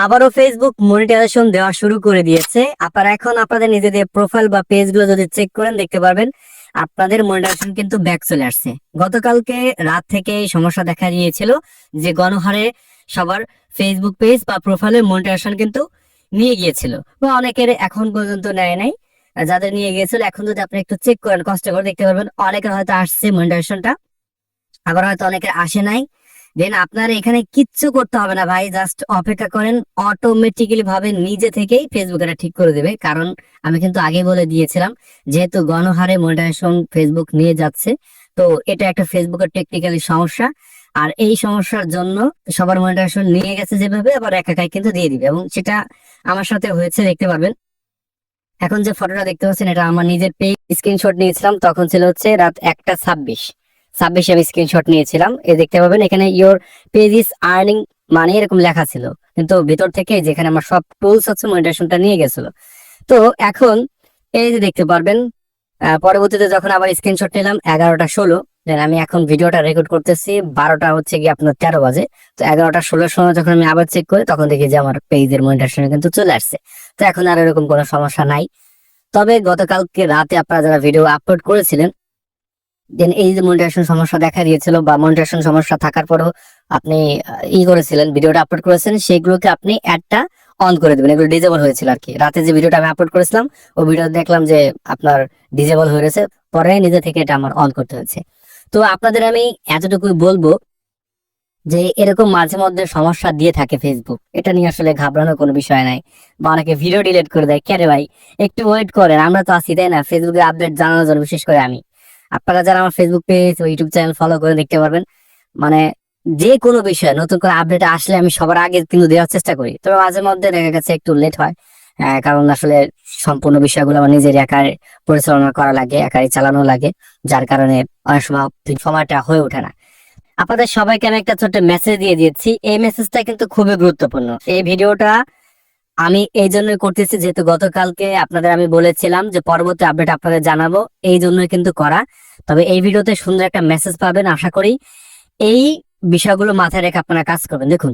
আবারও Facebook monetization দেওয়া শুরু করে দিয়েছে। আপনারা এখন আপনাদের নিজেদের প্রোফাইল বা পেজ গুলো যদি চেক করেন দেখতে পারবেন আপনাদের মনিটাইজেশন কিন্তু ব্যাক চলে আসছে। গতকালকে রাত থেকে এই সমস্যা দেখা দিয়েছিল যে গণহারে সবার ফেসবুক পেজ বা প্রোফাইলের মনিটাইজেশন কিন্তু নিয়ে গিয়েছিল, বা অনেকের এখন পর্যন্ত নেয় নাই। যাদের নিয়ে গিয়েছিল এখন যদি আপনি একটু চেক করেন কষ্ট করে দেখতে পারবেন অনেকের হয়তো আসছে মনিটাইজেশনটা, আবার হয়তো অনেকের আসে নাই। দেন আপনার এখানে কিচ্ছু করতে হবে না ভাই, জাস্ট অপেক্ষা করেন, অটোমেটিক্যালি ভাবে নিজে থেকেই ফেসবুক এটা ঠিক করে দেবে। কারণ আমি কিন্তু আগে বলে দিয়েছিলাম যেহেতু গণহারে মনিটাইজেশন ফেসবুক নিয়ে যাচ্ছে, তো এটা একটা ফেসবুকের টেকনিক্যালি সমস্যা। আর এই সমস্যার জন্য সবার মনিটাইজেশন নিয়ে গেছে যেভাবে আবার একাই কিন্তু দিয়ে দিবে, এবং সেটা আমার সাথে হয়েছে দেখতে পারবেন। এখন যে ফটোটা দেখতে পাচ্ছেন এটা আমার নিজের পেজ স্ক্রিনশট নিয়েছিলাম, তখন ছিল হচ্ছে রাত 1:26 আমি স্ক্রিনশট নিয়েছিলাম। এই দেখতে পাবেন এখানে ইওর পেজ ইজ আর্নিং মানে এরকম লেখা ছিল, কিন্তু ভিতর থেকে যেখানে আমার সব টুলস আছে মনিটাইজেশনটা নিয়ে গেছিল। তো এখন এই যে দেখতে পারবেন পরবর্তীতে যখন আবার স্ক্রিনশট নিলাম 11:16, দেন আমি এখন ভিডিওটা রেকর্ড করতেছি 12টা হচ্ছে কি আপনার 13 বাজে। তো 11:16 সময় যখন আমি আবার চেক করি তখন দেখি যে আমার পেজের মনিটাইজেশন কিন্তু চলে আসছে। তো এখন আর এরকম কোনো সমস্যা নাই। তবে গতকালকে রাতে আপনারা যারা ভিডিও আপলোড করেছিলেন, দেন এই যে মনিটাইজেশন সমস্যা দেখা দিয়েছিল বা মনিটাইজেশন সমস্যা থাকার পরেও আপনি করেছিলেন, ভিডিওটা আপলোড করেছেন, সেইগুলোকে আপনি অ্যাডটা অন করে দেবেন। এগুলো ডিজেবল হয়েছিল আর কি। রাতে যে ভিডিওটা আমি আপলোড করেছিলাম ওই ভিডিও দেখলাম যে আপনার ডিজেবল হয়ে গেছে, পরে নিজে থেকে এটা আমার অন করতে হয়েছে। তো আপনাদের আমি এতটুকুই বলবো যে এরকম মাঝে মধ্যে সমস্যা দিয়ে থাকে ফেসবুক, এটা নিয়ে আসলে ঘাবড়ানোর কোনো বিষয় নাই। বা অনেকে ভিডিও ডিলিট করে দেয়, কেন ভাই একটু ওয়েট করেন, আমরা তো আছি তাই না, ফেসবুকে আপডেট জানানোর জন্য। বিশেষ করে আমি, আপনারা যারা আমার ফেসবুক পেজ ও ইউটিউব চ্যানেল ফলো করে দেখতে পারবেন, মানে যে কোনো বিষয়ে নতুন করে আপডেট আসলে আমি সবার আগে কিন্তু দেওয়ার চেষ্টা করি। তবে মাঝে মধ্যে দেখা গেছে একটু লেট হয়, কারণ আসলে সম্পূর্ণ বিষয়গুলো আমার নিজের একার পরিচালনা করা লাগে, একাই চালানো লাগে, যার কারণে অনেক সময় সময়টা হয়ে ওঠে না। আপনাদের সবাইকে আমি একটা ছোট্ট মেসেজ দিয়ে দিচ্ছি, এই মেসেজটা কিন্তু খুবই গুরুত্বপূর্ণ। এই ভিডিওটা আমি এই জন্যই করতেছি যেহেতু গতকালকে আপনাদের আমি বলেছিলাম যে পরবর্তী আপডেট আপনাদের জানাবো, এই জন্যই কিন্তু করা। তবে এই ভিডিওতে সুন্দর একটা মেসেজ পাবেন আশা করি। এই বিষয়গুলো মাথায় রেখে আপনারা কাজ করবেন। দেখুন,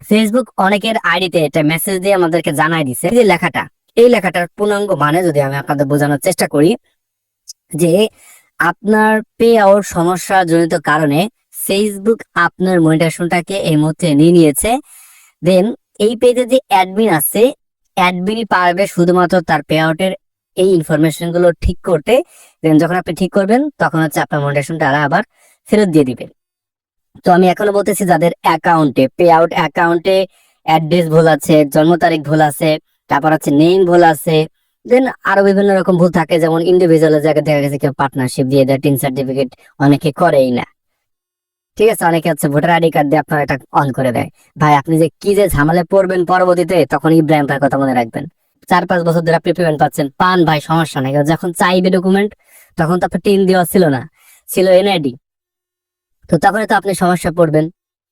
ফেসবুক অনেকের আইডিতে এটা মেসেজ দিয়ে আমাদেরকে জানাই দিছে, এই যে লেখাটা, এই লেখাটার পূর্ণাঙ্গ মানে যদি আমি আপনাদের বোঝানোর চেষ্টা করি, যে আপনার পে আউট সমস্যা জনিত কারণে ফেসবুক আপনার মনিটাইজেশনটাকে এই মুহূর্তে নিয়ে নিয়েছে। দেন এই পেজে যে অ্যাডমিন আছে, অ্যাডমিনই পারবে শুধুমাত্র তার পে আউটের এই ইনফরমেশন গুলো ঠিক করতে। দেন যখন আপনি ঠিক করবেন তখন হচ্ছে আপনার মনিটাইজেশনটা আবার ফেরত দিয়ে দিবে। তো আমি এখনো বলতেছি যাদের অ্যাকাউন্টে পে আউট অ্যাকাউন্টে অ্যাড্রেস ভুল আছে, জন্ম তারিখ ভুল আছে, তারপর হচ্ছে নেম ভুল আছে, দেন আরো বিভিন্ন রকম ভুল থাকে, যেমন ইন্ডিভিজুয়াল জায়গায় দেখা গেছে কেউ পার্টনারশিপ দিয়ে দেয়, টিন সার্টিফিকেট অনেকে করেই না, ঠিক আছে, অনেকে হচ্ছে ভোটার আইডি কার্ড দিয়ে আপনার এটা অন করে দেয়। ভাই আপনি যে কি যে ঝামেলায় পড়বেন পরবর্তীতে, তখন ইব্রাহিম ভাইয়ের কথা মনে রাখবেন। 4-5 বছর ধরে আপনি পেমেন্ট পাচ্ছেন, পান ভাই, সমস্যা নাই। যখন চাইবে ডকুমেন্ট তখন তো আপনার টিন দেওয়া ছিল না, ছিল এনআইডি, তো তারপরে তো আপনি সমস্যা পড়বেন।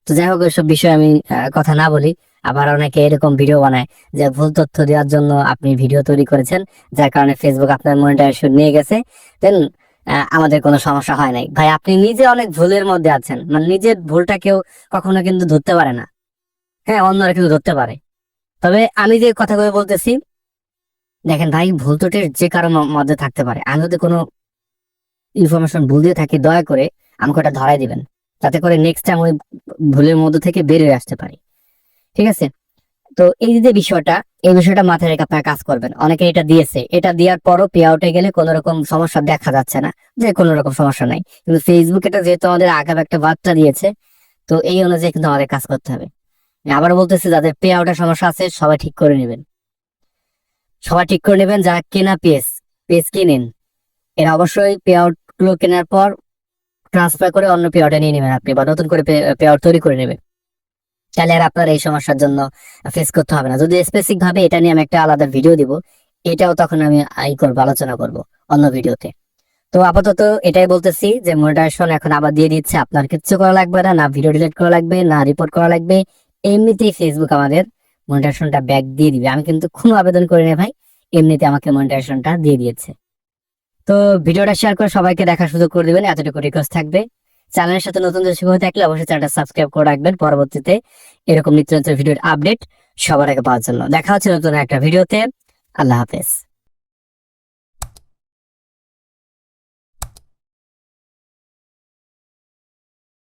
তো যাই হোক এসব বিষয়ে আমি কথা না বলি। আবার অনেকে এরকম ভিডিও বানায় যে ভুল তথ্য দেওয়ার জন্য আপনি ভিডিও তৈরি করেছেন, যার কারণে ফেসবুক আপনার মনিটাইজেশন নিয়ে গেছে, দেন আমাদের কোনো সমস্যা হয় নাই। ভাই আপনি নিজে অনেক ভুলের মধ্যে আছেন, মানে নিজের ভুলটা কেউ কখনো কিন্তু ধরতে পারে না, হ্যাঁ অন্যরা কিন্তু ধরতে পারে। তবে আমি যে কথাগুলো বলতেছি, দেখেন ভাই ভুল ত্রুটির যে কারো মধ্যে থাকতে পারে, আমি যদি কোনো ইনফরমেশন ভুল দিয়ে থাকি দয়া করে আমাকে ওটা ধরাই দিবেন, যাতে করে নেক্সট টাইম ওই ভুলের মধ্যে থেকে বের হয়ে আসতে পারি, ঠিক আছে? তো এই যে বিষয়টা, এই বিষয়টা মাথায় রেখে আপনারা কাজ করবেন। অনেকে এটা দিয়েছে, এটা দেওয়ার পরও পে আউটে গেলে কোনো রকম সমস্যা দেখা যাচ্ছে না, যে কোনো রকম সমস্যা নাই, কিন্তু ফেসবুক এটা যেহেতু আমাদের আগাম একটা বার্তা দিয়েছে, তো এই অনুযায়ী কিন্তু আমাদের কাজ করতে হবে। আমি আবার বলতেছি যাদের পে আউটের সমস্যা আছে সবাই ঠিক করে নেবেন, সবাই ঠিক করে নেবেন। যারা কেনা পেজ পেজ কিনেন, এরা অবশ্যই পে আউট গুলো কেনার পর ট্রান্সফার করে অন্য পে আউটে নিয়ে নেবেন আপনি, বা নতুন করে পে আউট তৈরি করে নেবেন। তাহলে আর আপনার এই সমস্যার জন্য ফেস করতে হবে না। যদি স্পেসিফিক ভাবে এটা নিয়ে আমি একটা আলাদা ভিডিও দিব, এটাও তখন আমি আলোচনা করব অন্য ভিডিওতে। তো আপাতত এটাই বলতেছি যে মনিটাইজেশন এখন আবার দিয়ে দিচ্ছে, আপনার কিচ্ছু করা লাগবে না, না ভিডিও ডিলিট করা লাগবে, না রিপোর্ট করা লাগবে, এমনিতেই ফেসবুক আমাদের মনিটাইজেশনটা ব্যাক দিয়ে দিবে। আমি কিন্তু কোনো আবেদন করি না ভাই, এমনিতে আমাকে মনিটাইজেশনটা দিয়ে দিয়েছে। তো ভিডিওটা শেয়ার করে সবাইকে দেখার সুযোগ করে দিবেন, এতটুকু রিকোয়েস্ট থাকবে। চ্যানেলের সাথে নতুন দর্শক হয়ে থাকলে অবশ্যই চ্যানেলটা সাবস্ক্রাইব করে রাখবেন, পরবর্তীতে এরকম নিত্য নতুন ভিডিওর আপডেট সবার আগে পাওয়ার জন্য। দেখা হচ্ছে নতুন একটা ভিডিওতে। আল্লাহ হাফেজ।